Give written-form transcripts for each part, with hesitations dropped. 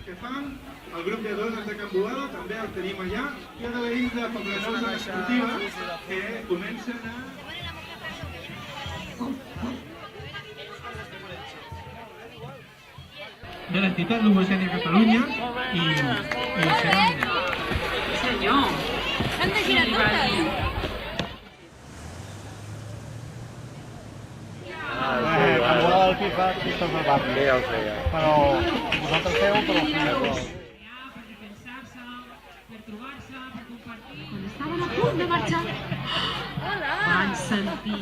que fan, el grup de dones de Can Boada també el tenim allà, i el de veïns de Població Esportiva que comencen a... de l'entitat L'Homogènia Catalunya i seran... Senyor, s'han de girar totes. El FIFA és el barri. Ja ho sé, ja. Però vosaltres feu, però al final... Per defensar-se, per trobar-se, per compartir. Quan estaven a punt de marxar, van sentir...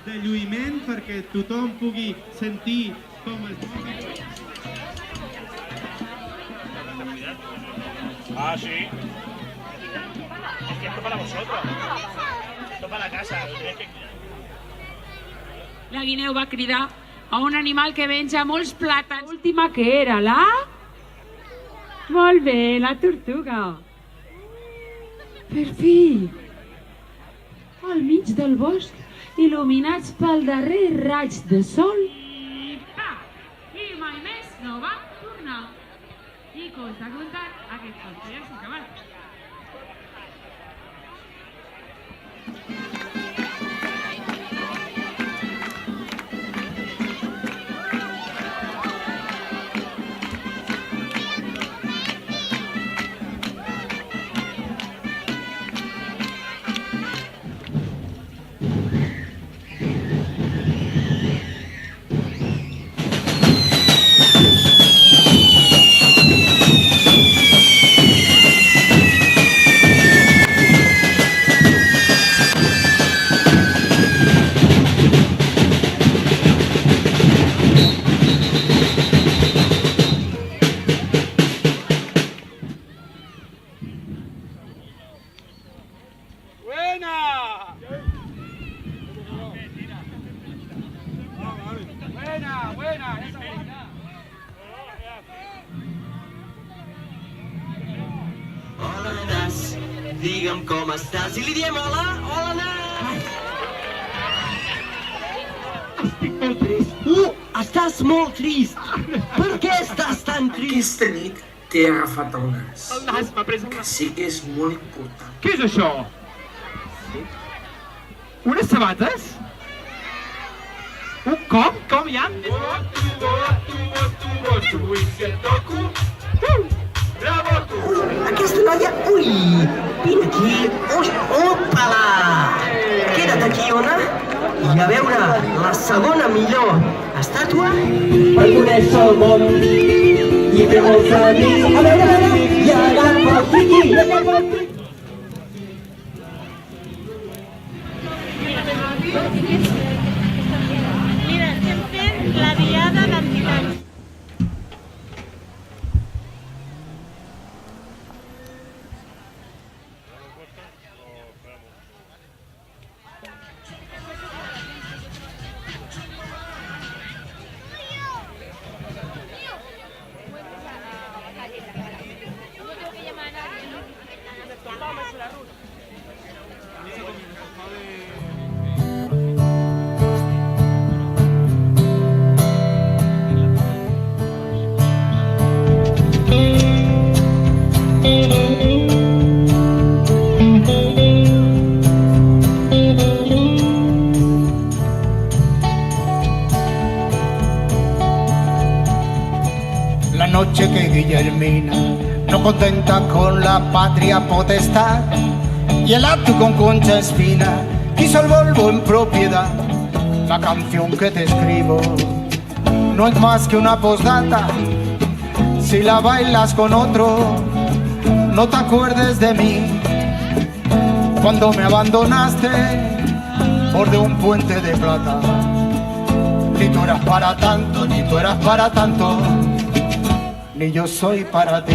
de lluïment perquè tothom pugui sentir com es mou. Ah, sí. Es que esto para vosotros. Esto para la casa. La guineu va cridar a un animal que menja molts plàtans. L'última que era la... Molt bé, la tortuga. Per fi, al mig del bosc, il·luminats pel darrer raig de sol, i mai més no va tornar. I conta contat, aquest conte ja s'ha acabat. Hola, nenes, digue'm com estàs. I li diem hola, hola, Nas! Estic molt trist. Estàs molt trist. Per què estàs tan trist? Aquesta nit t'he agafat el nas. El nas m'ha pres el Que nas. sí que és molt important. Què és això? Unes sabates? Com? Com ja? Bravo tu! Aquesta noia... Ui! Vine aquí! Ui! Opa-la! Queda't aquí, Ona. I a veure, la segona millor estàtua... Per conèixer el món i fer molts amics. A veure, i agafa el triqui! Mira, estem fent la diada d'entitats. La noche que Guillermina, no contenta con la patria potestad, y el acto con Concha Espina quiso el Volvo en propiedad. La canción que te escribo no es más que una postdata. Si la bailas con otro, no te acuerdes de mí. Cuando me abandonaste borde un puente de plata. Ni tú eras para tanto, ni tú eras para tanto, ni yo soy para ti.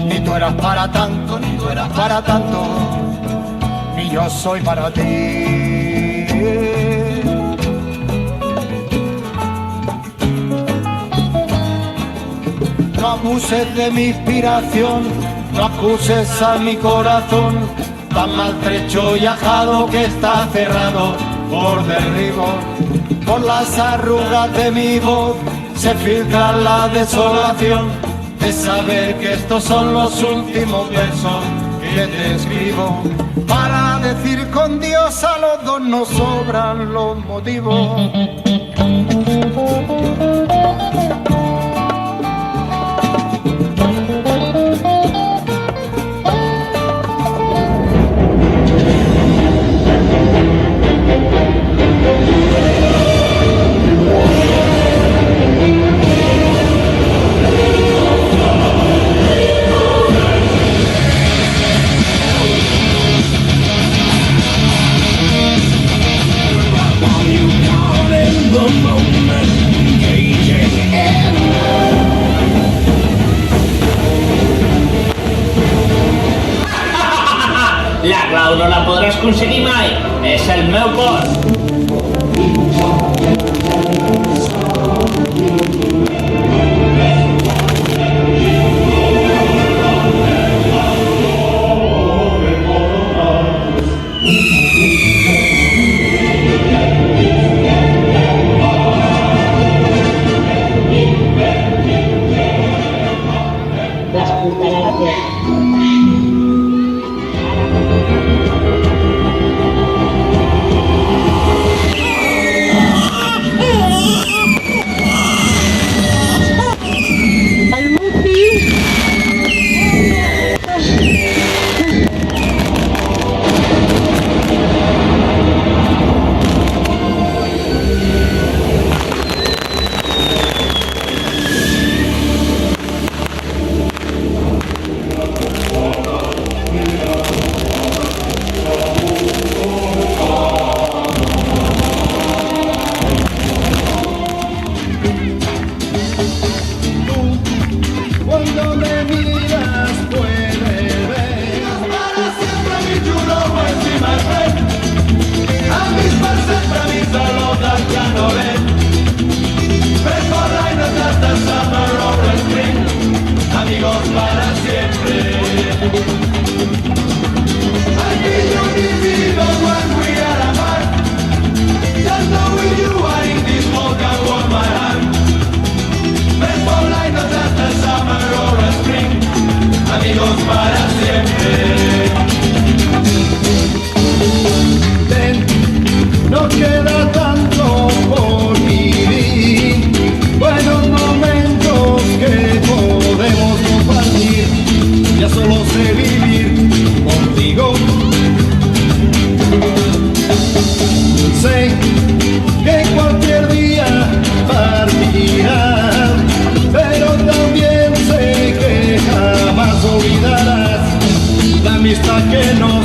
Ni tú eras para tanto, ni tú eras para tanto, ni yo soy para ti. No abuses de mi inspiración, no acuses a mi corazón, tan maltrecho y ajado que está cerrado por derribo. Por las arrugas de mi voz se filtra la desolación de saber que estos son los últimos versos que te escribo. Para decir con Dios a los dos nos sobran los motivos. La clau no la podràs aconseguir mai, és el meu cor. que no